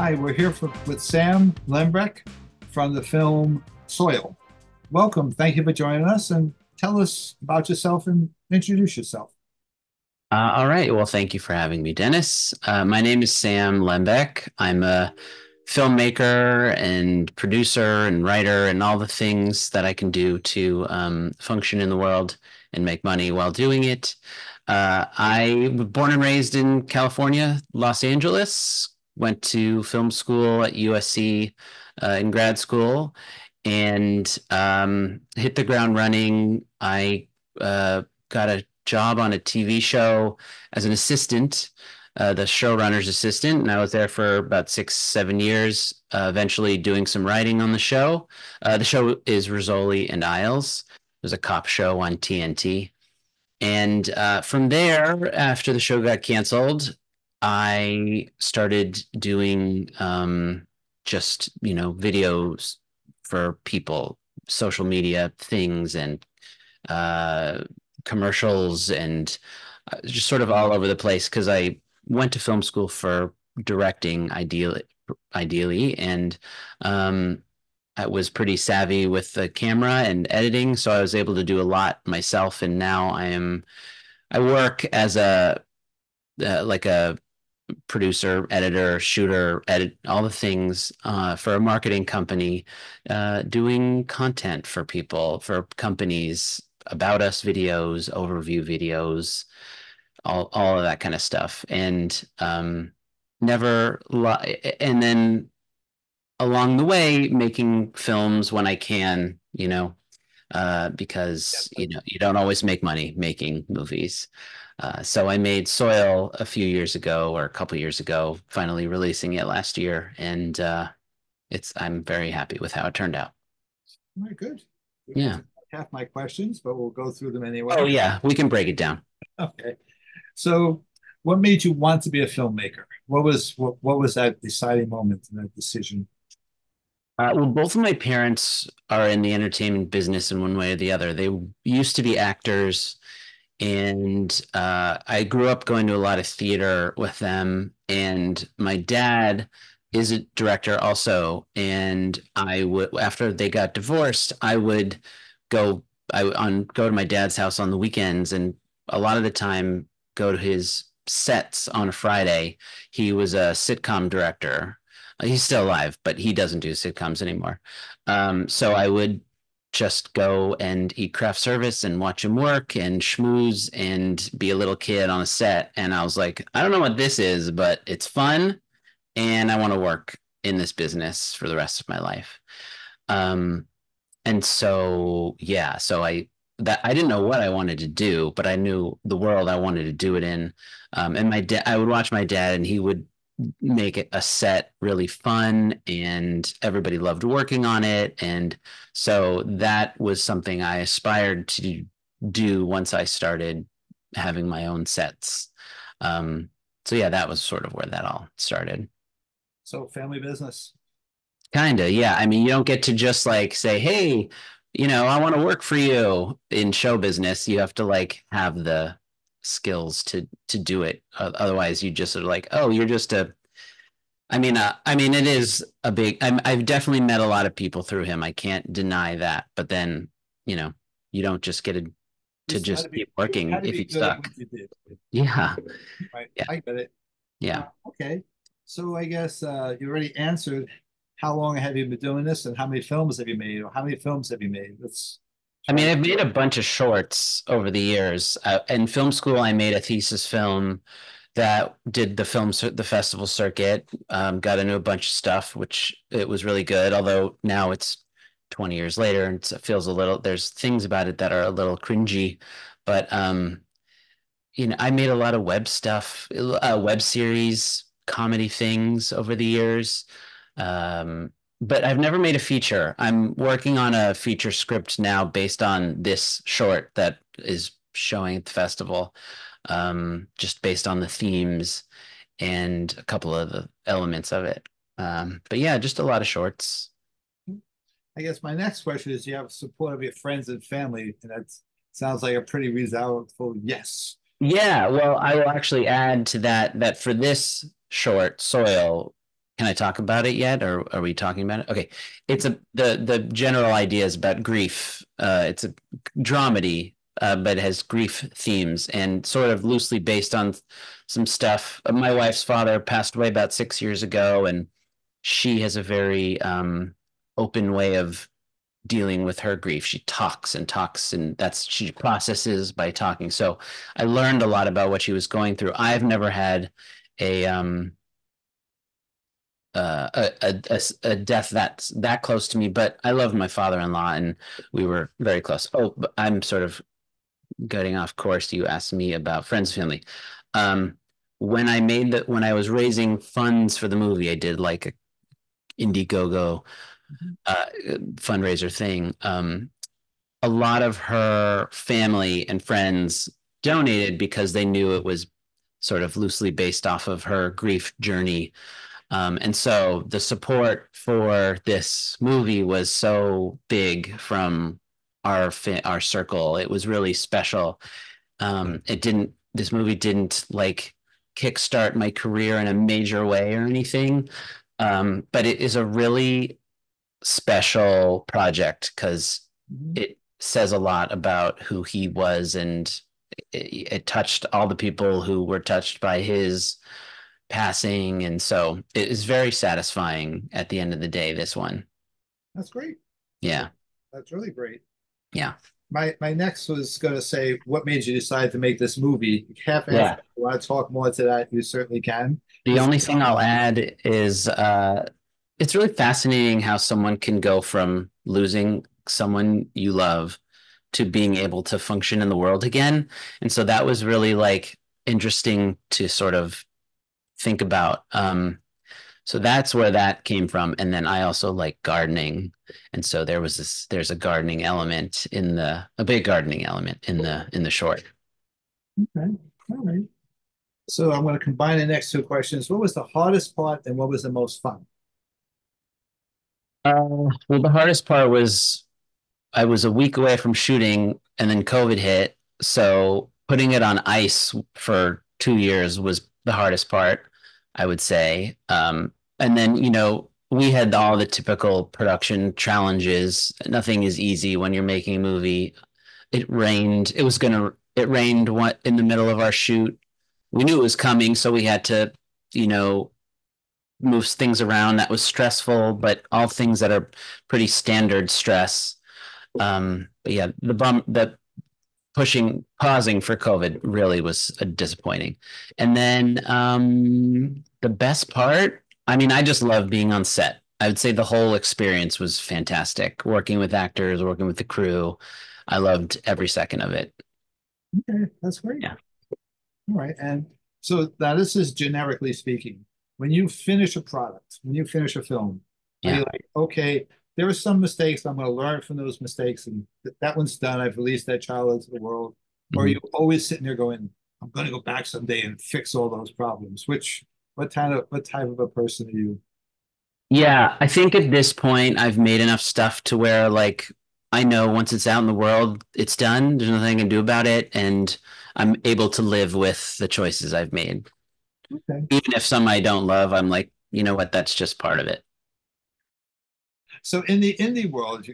Hi, we're here with Sam Lembeck from the film Soil. Welcome. Thank you for joining us and tell us about yourself and introduce yourself. All right. Well, thank you for having me, Dennis. My name is Sam Lembeck. I'm a filmmaker and producer and writer and all the things that I can do to function in the world and make money while doing it. I was born and raised in California, Los Angeles, went to film school at USC in grad school, and hit the ground running. I got a job on a TV show as an assistant, the showrunner's assistant, and I was there for about 6, 7 years. Eventually, doing some writing on the show. The show is Rizzoli and Isles. It was a cop show on TNT, and from there, after the show got canceled, I started doing just videos for people, social media things, and uh, commercials, and just sort of all over the place because I went to film school for directing, ideally, and um, I was pretty savvy with the camera and editing, so I was able to do a lot myself. And now I work as a like a producer, editor, shooter, edit all the things for a marketing company, doing content for people, for companies, about us videos, overview videos, all of that kind of stuff. And never and then along the way making films when I can, because you don't always make money making movies. So I made Soil a few years ago, or a couple years ago, finally releasing it last year, and it's I'm very happy with how it turned out. All right, good. We Yeah. answered half my questions, but we'll go through them Oh anyway. yeah, we can break it down. Okay. So, what made you want to be a filmmaker? What was that deciding moment in that decision? Well, both of my parents are in the entertainment business in one way or the other. They used to be actors, and I grew up going to a lot of theater with them. And my dad is a director also, and I would, after they got divorced, I would go go to my dad's house on the weekends, and a lot of the time go to his sets on a Friday. He was a sitcom director. He's still alive, but he doesn't do sitcoms anymore. So I would just go and eat craft service and watch him work and schmooze and be a little kid on a set. And I was like, I don't know what this is, but it's fun, and I want to work in this business for the rest of my life. Um, and so yeah, so I didn't know what I wanted to do, but I knew the world I wanted to do it in. And my dad, I would watch my dad, and he would make it a set really fun, and everybody loved working on it. And so that was something I aspired to do once I started having my own sets. Um, so yeah, that was sort of where that all started. So, family business. Kinda, yeah. I mean, you don't get to just like say, "Hey, I want to work for you." In show business, you have to like have the skills to do it. Otherwise, you just are like, "Oh, you're just a." I mean, it is a big. I've definitely met a lot of people through him. I can't deny that. But then, you know, you don't just get to Just just keep working had to if be you good at suck. what you did. Yeah, Right. yeah, I get it. yeah. Okay. So I guess you already answered how long have you been doing this and how many films have you made or how many films have you made? Let's I try mean, to. I've made a bunch of shorts over the years. In film school, I made a thesis film that did the festival circuit. Got into a bunch of stuff, which it was really good. Although now it's 20 years later, and it feels a little. There's things about it that are a little cringy, but I made a lot of web stuff, web series, comedy things over the years. Um, but I've never made a feature. I'm working on a feature script now based on this short that is showing at the festival, just based on the themes and a couple of the elements of it. But yeah, just a lot of shorts. I guess my next question is you have support of your friends and family, and that sounds like a pretty resounding yes. Yeah, well, I will actually add to that for this short, Soil. Can I talk about it yet, or are we talking about it? Okay, it's a the general idea is about grief. It's a dramedy, but it has grief themes and sort of loosely based on some stuff. My wife's father passed away about 6 years ago, and she has a very open way of dealing with her grief. She talks and talks, and that's she processes by talking. So I learned a lot about what she was going through. I've never had a a death that's that close to me, but I loved my father-in-law and we were very close. Oh, but I'm sort of getting off course. You asked me about friends, family. Um, when I was raising funds for the movie, I did like a Indiegogo Mhm. fundraiser thing. A lot of her family and friends donated because they knew it was sort of loosely based off of her grief journey. And so the support for this movie was so big from our circle. It was really special. This movie didn't like kickstart my career in a major way or anything. But it is a really special project because Mhm. it says a lot about who he was, and it touched all the people who were touched by his passing. And so it is very satisfying at the end of the day, this one. That's great. Yeah. That's really great. Yeah. My next was going to say, what made you decide to make this movie? Half-assed. If Yeah. you want to talk more to that, you certainly can. The This, only thing I'll add is it's really fascinating how someone can go from losing someone you love to being able to function in the world again. And so that was really like interesting to sort of think about. So that's where that came from. And then I also like gardening. And so there's a gardening element a big gardening element in the short. okay. All right. So I'm going to combine the next two questions. What was the hardest part and what was the most fun? Well, the hardest part was I was a week away from shooting and then COVID hit. So putting it on ice for 2 years was the hardest part, I would say. And then, we had all the typical production challenges. Nothing is easy when you're making a movie. It rained. It rained in the middle of our shoot. We knew it was coming, so we had to, you know, move things around. That was stressful, but all things that are pretty standard stress. But yeah, the pausing for COVID really was disappointing. And then the best part, I mean, I just love being on set. I would say the whole experience was fantastic. Working with actors, working with the crew. I loved every second of it. Okay, that's great. Yeah. All right. And so now this is generically speaking. When you finish a product, when you finish a film, are you Yeah. like, okay, there were some mistakes, I'm going to learn from those mistakes, and that one's done. I've released that child into the world. Or are you Mhm. always sitting there going, I'm going to go back someday and fix all those problems? What type of a person are you? Yeah, I think at this point I've made enough stuff to where like I know once it's out in the world, it's done. There's nothing I can do about it, and I'm able to live with the choices I've made. Okay. Even if some I don't love, I'm like, you know what, that's just part of it. So in the indie world,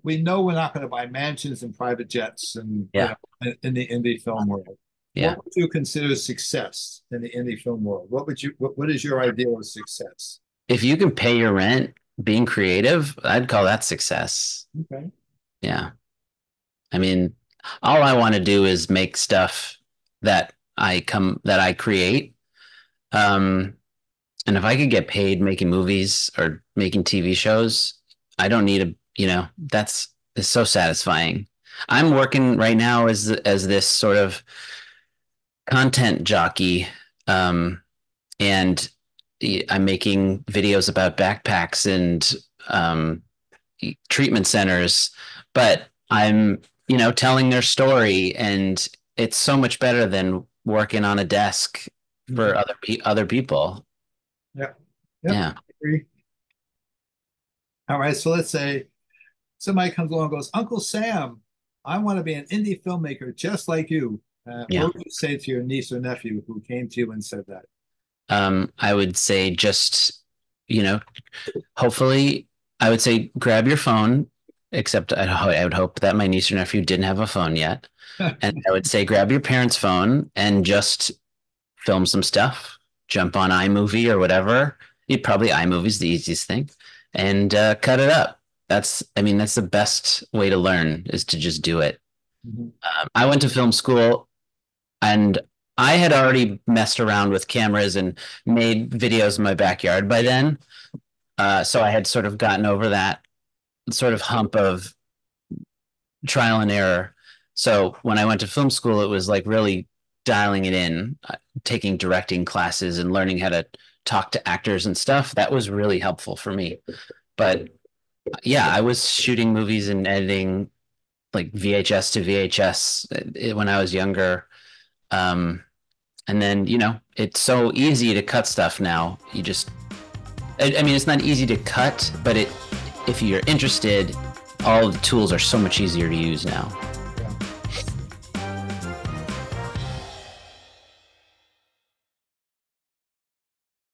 we know we're not going to buy mansions and private jets, and Yeah. in the indie film world. Yeah. What would you consider success in the indie film world? What is your ideal of success? If you can pay your rent being creative, I'd call that success. Okay. Yeah. I mean, all I want to do is make stuff that I create. Um, and if I could get paid making movies or making TV shows, I don't need that's it's so satisfying. I'm working right now as this sort of content jockey. And I'm making videos about backpacks and um, treatment centers, but I'm, telling their story, and it's so much better than working on a desk for Mhm. other people. Yeah. Yep. Yeah, I agree. All right. So let's say somebody comes along and goes, Uncle Sam, I want to be an indie filmmaker just like you. yeah. What would you say to your niece or nephew who came to you and said that? I would say just you know, hopefully, I would say grab your phone, except I would hope that my niece or nephew didn't have a phone yet. And I would say grab your parents' phone and just film some stuff, jump on iMovie or whatever. You'd probably iMovie's the easiest thing, and cut it up. I mean, that's the best way to learn is to just do it. Mhm. I went to film school and I had already messed around with cameras and made videos in my backyard by then. So I had sort of gotten over that sort of hump of trial and error. So when I went to film school, it was like really dialing it in, taking directing classes and learning how to talk to actors and stuff. That was really helpful for me. But yeah, I was shooting movies and editing like VHS to VHS when I was younger. Um, and then, it's so easy to cut stuff now. I mean, it's not easy to cut, but if you're interested, all the tools are so much easier to use now.